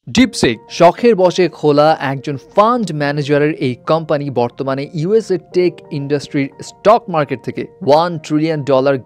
DeepSeek শখের বশে খোলা একজন ফান্ড ম্যানেজারের এই কোম্পানি বর্তমানে ইউএসএ টেক ইন্ডাস্ট্রির স্টক মার্কেট থেকে $1 ট্রিলিয়ন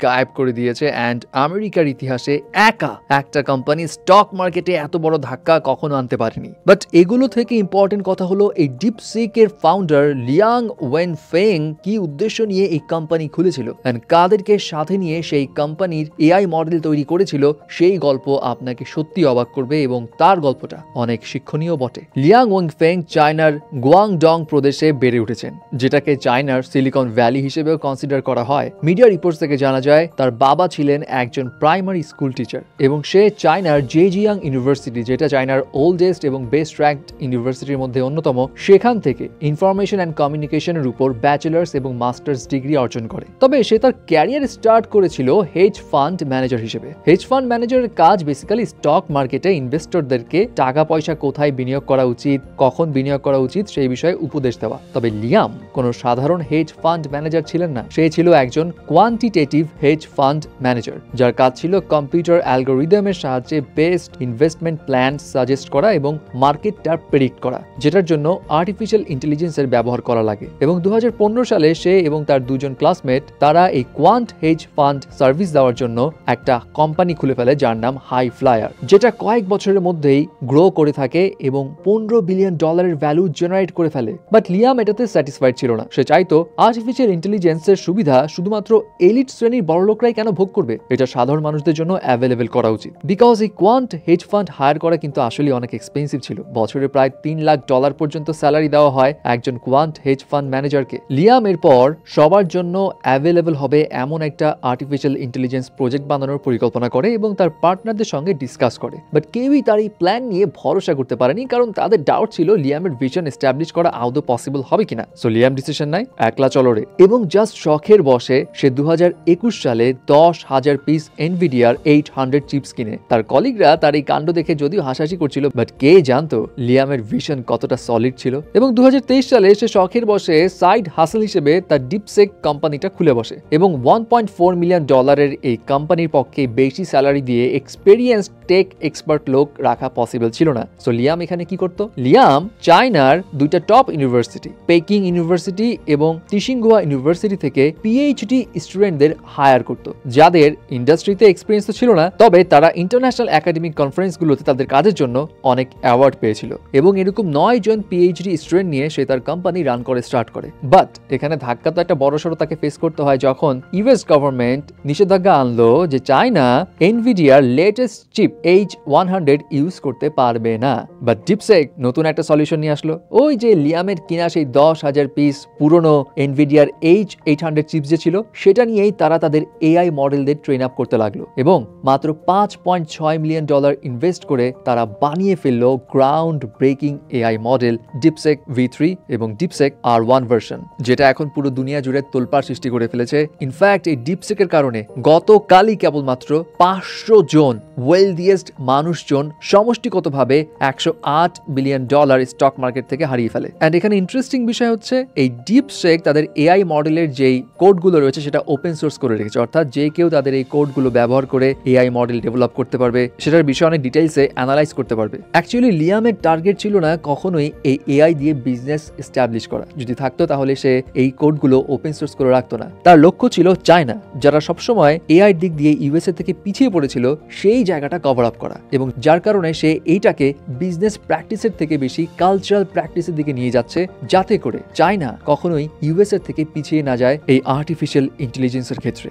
গায়েব করে দিয়েছে অ্যান্ড আমেরিকার ইতিহাসে একা একটা কোম্পানি স্টক মার্কেটে এত বড় ধাক্কা কখনো আনতে পারেনি। বাট এগুলো থেকে ইম্পর্টেন্ট কথা হলো এই ডিপসিকের ফাউন্ডার লিয়াং ওয়েনফেং কি উদ্দেশ্য নিয়ে এই কোম্পানি খুলেছিল অ্যান্ড কাদেরকে সাথে নিয়ে সেই কোম্পানির এআই মডেল তৈরি করেছিল, সেই গল্প আপনাকে সত্যি অবাক করবে এবং তার গল্পটা অনেক শিক্ষণীয় বটে। লিয়াং ওয়েনফেং চায়নার গুয়াংডং প্রদেশে বেড়ে উঠেছেন, যেটাকে চায়নার সিলিকন ভ্যালি হিসেবেও কনসিডার করা হয়। মিডিয়া রিপোর্টস থেকে জানা যায় তার বাবা ছিলেন একজন প্রাইমারি স্কুল টিচার এবং সে চায়নার জেজিয়াং ইউনিভার্সিটি, যেটা চায়নার ওল্ডেস্ট এবং বেস্ট র্যাঙ্কড ইউনিভার্সিটির মধ্যে অন্যতম, সেখান থেকে ইনফরমেশন অ্যান্ড কমিউনিকেশনের উপর ব্যাচেলার্স এবং মাস্টার্স ডিগ্রি অর্জন করে। তবে সে তার ক্যারিয়ার স্টার্ট করেছিল হেজ ফান্ড ম্যানেজার হিসেবে। হেজ ফান্ড ম্যানেজারের কাজ বেসিক্যালি স্টক মার্কেটে ইনভেস্টরদেরকে টাকা পয়সা কোথায় বিনিয়োগ করা উচিত, কখন বিনিয়োগ করা উচিত সেই বিষয়ে উপদেশ দেওয়া। তবে লিয়াম কোনো সাধারণ হেজ ফান্ড ম্যানেজার ছিলেন না, সে ছিল একজন কোয়ান্টিটেটিভ হেজ ফান্ড ম্যানেজার, যার কাজ ছিল কম্পিউটার অ্যালগোরিদমের সাহায্যে বেস্ট ইনভেস্টমেন্ট প্ল্যান সাজেস্ট করা এবং মার্কেটটা প্রেডিক্ট করা, যেটার জন্য আর্টিফিশিয়াল ইন্টেলিজেন্সের ব্যবহার করা লাগে। এবং 2015 সালে সে এবং তার দুজন ক্লাসমেট তারা এই কোয়ান্ট হেজ ফান্ড সার্ভিস দেওয়ার জন্য একটা কোম্পানি খুলে ফেলে যার নাম হাই ফ্লায়ার, যেটা কয়েক বছরের মধ্যেই গ্রো করে থাকে এবং $15 বিলিয়ন ভ্যালু জেনারেট করে ফেলে। বাট লিয়াম এটাতে স্যাটিসফাইড ছিল না। সে চাইতো আর্টিফিশিয়াল ইন্টেলিজেন্সের সুবিধা শুধুমাত্র এলিট শ্রেণীর বড়লোকরাই কেন ভোগ করবে, এটা সাধারণ মানুষদের জন্য অ্যাভেলেবেল করা উচিত। বিকজ এই কোয়ান্ট হেজ ফান্ড হায়ার করা কিন্তু আসলে অনেক এক্সপেন্সিভ ছিল। বছরে প্রায় $3 লাখ পর্যন্ত স্যালারি দেওয়া হয় একজন কোয়ান্ট হেজ ফান্ড ম্যানেজারকে। লিয়াম এরপর সবার জন্য অ্যাভেলেবল হবে এমন একটা আর্টিফিশিয়াল ইন্টেলিজেন্স প্রজেক্ট বানানোর পরিকল্পনা করে এবং তার পার্টনারদের সঙ্গে ডিসকাস করে। বাট কেউই তার এই প্ল্যান নিয়ে ভরসা করতে পারেনি, কারণ তাদের ডাউট ছিল লিয়ামের ভিশন এস্টাবলিশ করা আদৌ পসিবল হবে কিনা। সো লিয়াম ডিসিশন নাই, একলা চলো রে। এবং জাস্ট শখের বসে সে 2021 সালে 10,000 পিস এনভিডিআর 800 চিপস কিনে। তার কলিগরা তার এই কাণ্ড দেখে যদিও হাসাহাসি করছিল, বাট কে জানতো লিয়ামের ভিশন কতটা সলিড ছিল। এবং 2023 সালে সে শখের বসে সাইড হাসল হিসেবে তার ডিপসেক কোম্পানিটা খুলে বসে এবং $1.4 মিলিয়ন এই কোম্পানির পক্ষে বেশি স্যালারি দিয়ে এক্সপেরিয়েন্স টেক এক্সপার্ট লোক রাখা পসিবল ছিল না। সো লিয়াম এখানে কি করতো? লিয়াম চায়নার দুইটা টপ ইউনিভার্সিটি, পেকিং ইউনিভার্সিটি এবং তিসিংহুয়া ইউনিভার্সিটি থেকে পিএইচডি স্টুডেন্টদের হায়ার করত, যাদের ইন্ডাস্ট্রিতে এক্সপিরিয়েন্স তো ছিল না, তবে তারা ইন্টারন্যাশনাল একাডেমিক কনফারেন্সগুলোতে তাদের কাজের জন্য অনেক অ্যাওয়ার্ড পেয়েছিল। এবং এরকম 9 জন পিএইচডি স্টুডেন্ট নিয়ে সে তার কোম্পানি রান করে স্টার্ট করে। বাট এখানে ধাক্কা তো একটা বড়সড় তাকে ফেস করতে হয় যখন ইউএস গভর্নমেন্ট নিষেধাজ্ঞা আনলো যে চায়না এনভিডিআর লেটেস্ট চিপ H100 ইউজ করতে পারবে না। বাট ডিপসেক নতুন একটা সলিউশন নিয়ে আসলো। ওই যে লিয়ামের কিনা সেই 10,000 পিস পুরনো এনভিডিআর H800 চিপস যে ছিল, সেটা নিয়েই তারা তাদের এআই মডেলদের ট্রেন আপ করতে লাগলো এবং মাত্র $5.6 মিলিয়ন ইনভেস্ট করে তারা বানিয়ে ফেললো ground breaking AI model DeepSeek V3 এবং ডিপসেক R1 ভার্সন, যেটা এখন পুরো দুনিয়া জুড়ে তোলপাড় সৃষ্টি করে ফেলেছে। ইনফ্যাক্ট এই ডিপসেকের কারণে গতকালই কেবলমাত্র 500 জন ওয়েলদিয়েস্ট মানুষজন সমষ্টিগতভাবে $108 বিলিয়ন স্টক মার্কেট থেকে হারিয়ে ফেলে। এন্ড এখানে ইন্টারেস্টিং বিষয় হচ্ছে এই ডিপসেক তাদের এআই মডেলের যেই কোডগুলো রয়েছে সেটা ওপেন সোর্স করে রেখেছে, অর্থাৎ যে কেউ তাদের এই কোডগুলো ব্যবহার করে এআই মডেল ডেভেলপ করতে পারবে, সেটার বিষয়ে অনেক ডিটেইলসে অ্যানালাইজ করতে পারবে। অ্যাকচুয়ালি লিয়ামের টার্গেট ছিল না কখনোই এই এআই দিয়ে বিজনেস এস্টাবলিশ করা। যদি থাকতো তাহলে সে এই কোডগুলো ওপেন সোর্স করে রাখতো না। তার লক্ষ্য ছিল চায়না, যারা সবসময় এআই দিক দিয়ে ইউএসএ থেকে পিছিয়ে পড়েছিল, সেই জায়গাটা কভার আপ করা, এবং যার কারণে সে এইটাকে বিজনেস প্র্যাকটিসের থেকে বেশি কালচারাল প্র্যাকটিসের দিকে নিয়ে যাচ্ছে, যাতে করে চায়না কখনোই ইউএসএ থেকে পিছিয়ে না যায় এই আর্টিফিশিয়াল ইন্টেলিজেন্সের ক্ষেত্রে।